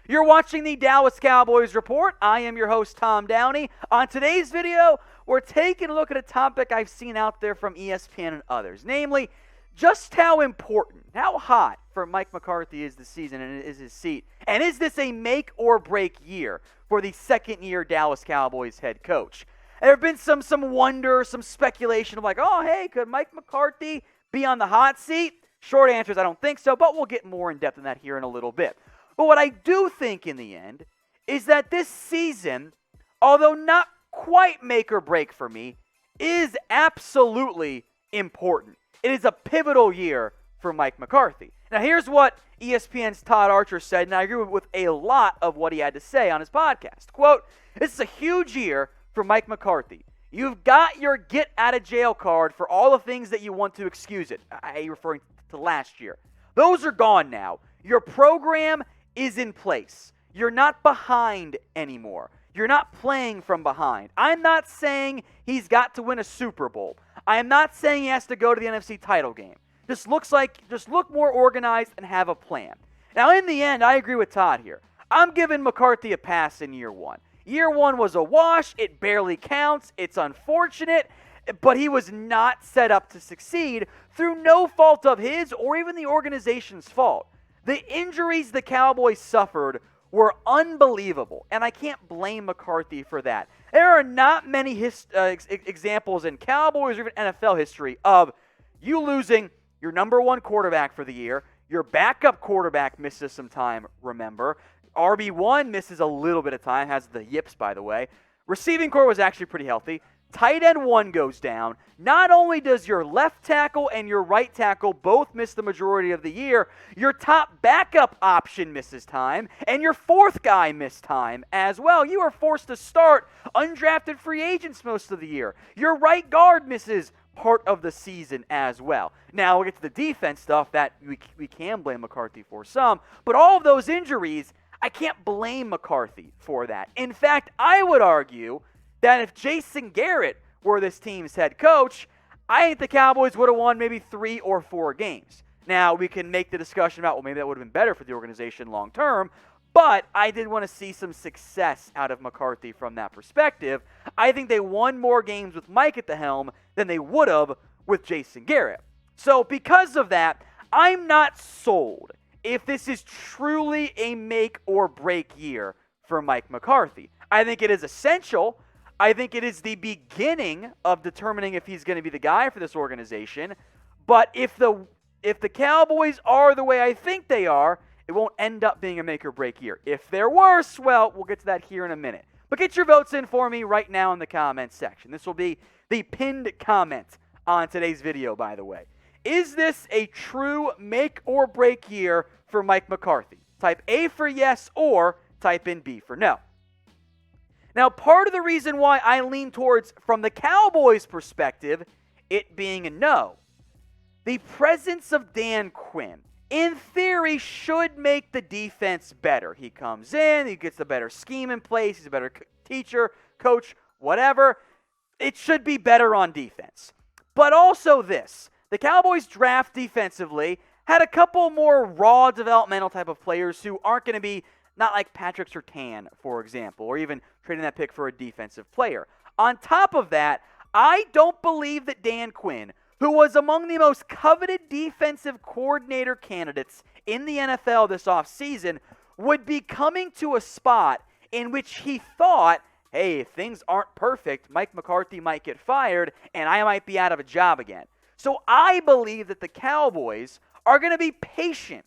You're watching the Dallas Cowboys Report. I am your host, Tom Downey. On today's video, we're taking a look at a topic I've seen out there from ESPN and others, namely, just how important, how hot for Mike McCarthy is the season and is his seat. And is this a make or break year for the second-year Dallas Cowboys head coach? There have been some wonder, some speculation of like, oh, hey, could Mike McCarthy be on the hot seat? Short answer is I don't think so, but we'll get more in depth in that here in a little bit. But what I do think in the end is that this season, although not quite make or break for me, is absolutely important. It is a pivotal year for Mike McCarthy. Now, here's what ESPN's Todd Archer said, and I agree with a lot of what he had to say on his podcast. Quote, "This is a huge year for Mike McCarthy. You've got your get-out-of-jail card for all the things that you want to excuse it." I referring to last year. Those are gone now. Your program is in place. You're not behind anymore. You're not playing from behind. I'm not saying he's got to win a Super Bowl. I am not saying he has to go to the NFC title game. Just look more organized and have a plan. Now, in the end, I agree with Todd here. I'm giving McCarthy a pass in year one. Year one was a wash. It barely counts. It's unfortunate, but he was not set up to succeed through no fault of his or even the organization's fault. The injuries the Cowboys suffered were unbelievable, and I can't blame McCarthy for that. There are not many examples in Cowboys or even NFL history of you losing your number one quarterback for the year, your backup quarterback misses some time, remember. RB1 misses a little bit of time, has the yips, by the way. Receiving core was actually pretty healthy. Tight end 1 goes down. Not only does your left tackle and your right tackle both miss the majority of the year, your top backup option misses time, and your fourth guy missed time as well. You are forced to start undrafted free agents most of the year. Your right guard misses part of the season as well. Now, we'll get to the defense stuff that we can blame McCarthy for some, but all of those injuries, I can't blame McCarthy for that. In fact, I would argue that if Jason Garrett were this team's head coach, I think the Cowboys would have won maybe 3 or 4 games. Now, we can make the discussion about, well, maybe that would have been better for the organization long term, but I did want to see some success out of McCarthy from that perspective. I think they won more games with Mike at the helm than they would have with Jason Garrett. So because of that, I'm not sold if this is truly a make or break year for Mike McCarthy. I think it is essential. I think it is the beginning of determining if he's going to be the guy for this organization. But if the Cowboys are the way I think they are, it won't end up being a make or break year. If they're worse, well, we'll get to that here in a minute. But get your votes in for me right now in the comments section. This will be the pinned comment on today's video, by the way. Is this a true make or break year for Mike McCarthy? Type A for yes or type in B for no. Now, part of the reason why I lean towards, from the Cowboys' perspective, it being a no, the presence of Dan Quinn, in theory, should make the defense better. He comes in, he gets a better scheme in place, he's a better teacher, coach, whatever. It should be better on defense. But also this, the Cowboys draft defensively had a couple more raw developmental type of players who aren't going to be, not like Patrick Surtain, for example, or even trading that pick for a defensive player. On top of that, I don't believe that Dan Quinn, who was among the most coveted defensive coordinator candidates in the NFL this offseason, would be coming to a spot in which he thought, hey, if things aren't perfect, Mike McCarthy might get fired, and I might be out of a job again. So I believe that the Cowboys are going to be patient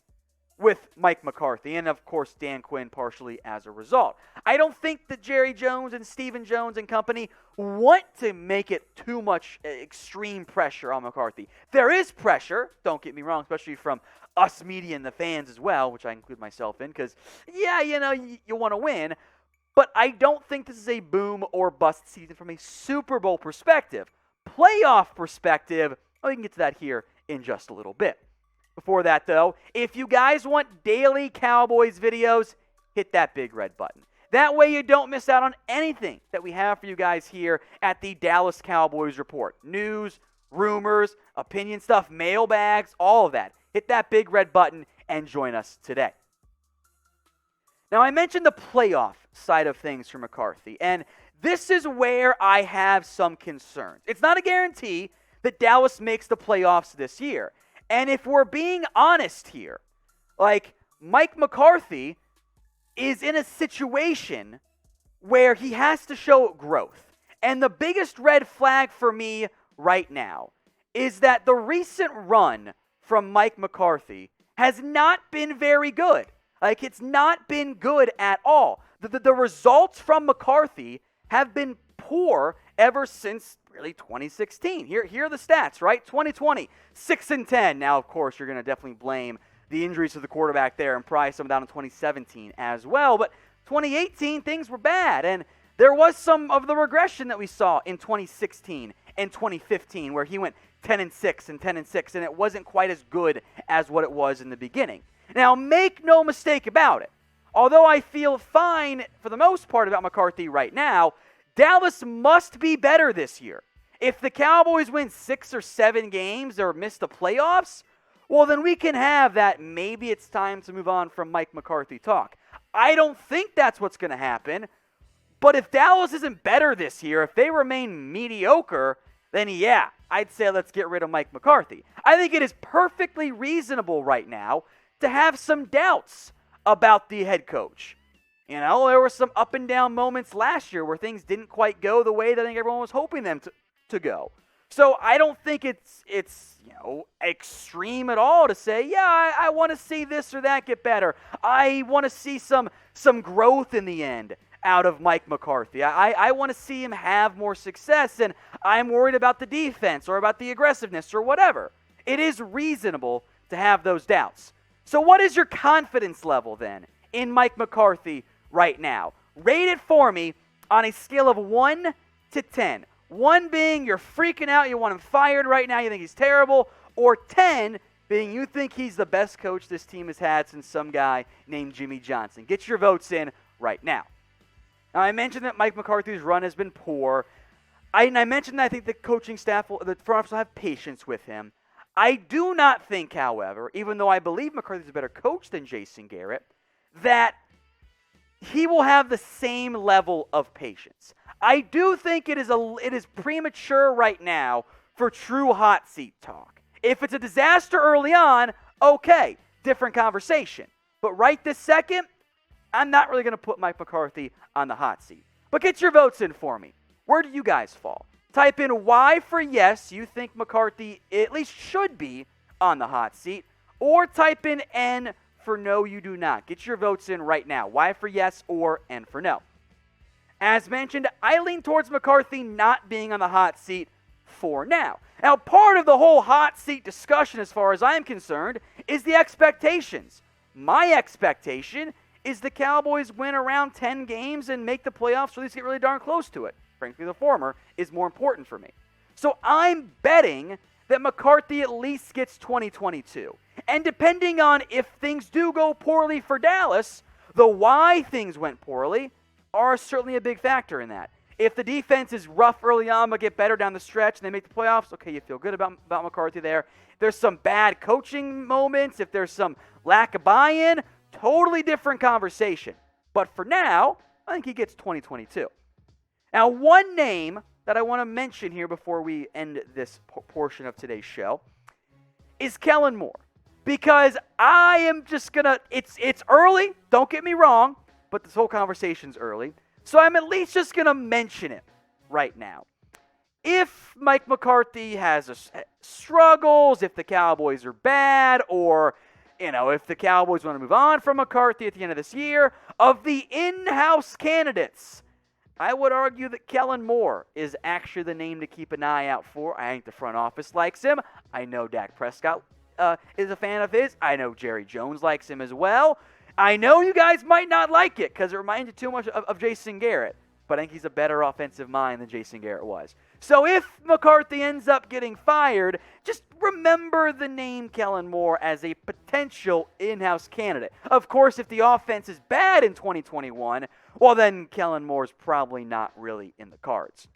with Mike McCarthy, and of course Dan Quinn partially as a result. I don't think that Jerry Jones and Stephen Jones and company want to make it too much extreme pressure on McCarthy. There is pressure, don't get me wrong, especially from us media and the fans as well, which I include myself in, because, yeah, you want to win, but I don't think this is a boom or bust season from a Super Bowl perspective. Playoff perspective, we can get to that here in just a little bit. Before that, though, if you guys want daily Cowboys videos, hit that big red button. That way you don't miss out on anything that we have for you guys here at the Dallas Cowboys Report. News, rumors, opinion stuff, mailbags, all of that. Hit that big red button and join us today. Now, I mentioned the playoff side of things for McCarthy, and this is where I have some concerns. It's not a guarantee that Dallas makes the playoffs this year. And if we're being honest here, like, Mike McCarthy is in a situation where he has to show growth. And the biggest red flag for me right now is that the recent run from Mike McCarthy has not been very good. Like, it's not been good at all. The results from McCarthy have been poor ever since really 2016. Here are the stats, right? 2020, 6-10. Now, of course, you're going to definitely blame the injuries to the quarterback there and probably some down in 2017 as well. But 2018, things were bad. And there was some of the regression that we saw in 2016 and 2015 where he went 10-6 and 10-6, and it wasn't quite as good as what it was in the beginning. Now, make no mistake about it. Although I feel fine for the most part about McCarthy right now, Dallas must be better this year. If the Cowboys win 6 or 7 games or miss the playoffs, well, then we can have that maybe it's time to move on from Mike McCarthy talk. I don't think that's what's going to happen. But if Dallas isn't better this year, if they remain mediocre, then yeah, I'd say let's get rid of Mike McCarthy. I think it is perfectly reasonable right now to have some doubts about the head coach. You know, there were some up and down moments last year where things didn't quite go the way that I think everyone was hoping them to go. So I don't think it's extreme at all to say, yeah, I want to see this or that get better. I want to see some growth in the end out of Mike McCarthy. I want to see him have more success, and I'm worried about the defense or about the aggressiveness or whatever. It is reasonable to have those doubts. So what is your confidence level then in Mike McCarthy right now? Rate it for me on a scale of 1 to 10. 1 being you're freaking out, you want him fired right now, you think he's terrible, or 10 being you think he's the best coach this team has had since some guy named Jimmy Johnson. Get your votes in right now. Now, I mentioned that Mike McCarthy's run has been poor. I mentioned that I think the coaching staff, the front office will have patience with him. I do not think, however, even though I believe McCarthy's a better coach than Jason Garrett, that he will have the same level of patience. I do think it is premature right now for true hot seat talk. If it's a disaster early on, okay, different conversation. But right this second, I'm not really going to put Mike McCarthy on the hot seat. But get your votes in for me. Where do you guys fall? Type in Y for yes, you think McCarthy at least should be on the hot seat, or type in N for no, you do not. Get your votes in right now. Y for yes or N for no. As mentioned, I lean towards McCarthy not being on the hot seat for now. Now, part of the whole hot seat discussion, as far as I'm concerned, is the expectations. My expectation is the Cowboys win around 10 games and make the playoffs, or at least get really darn close to it. Frankly, the former is more important for me. So I'm betting that McCarthy at least gets 2022. And depending on if things do go poorly for Dallas, the why things went poorly are certainly a big factor in that. If the defense is rough early on but get better down the stretch and they make the playoffs, okay, you feel good about McCarthy there. If there's some bad coaching moments, if there's some lack of buy-in, totally different conversation. But for now, I think he gets 2022. Now, one name that I want to mention here before we end this portion of today's show is Kellen Moore. Because I am just going to, it's early, don't get me wrong, but this whole conversation's early. So I'm at least just going to mention it right now. If Mike McCarthy has struggles, if the Cowboys are bad, or if the Cowboys want to move on from McCarthy at the end of this year, of the in-house candidates, I would argue that Kellen Moore is actually the name to keep an eye out for. I think the front office likes him. I know Dak Prescott is a fan of his. I know Jerry Jones likes him as well. I know you guys might not like it because it reminds you too much of Jason Garrett, but I think he's a better offensive mind than Jason Garrett was. So if McCarthy ends up getting fired, just remember the name Kellen Moore as a potential in-house candidate. Of course, if the offense is bad in 2021, well then Kellen Moore's probably not really in the cards.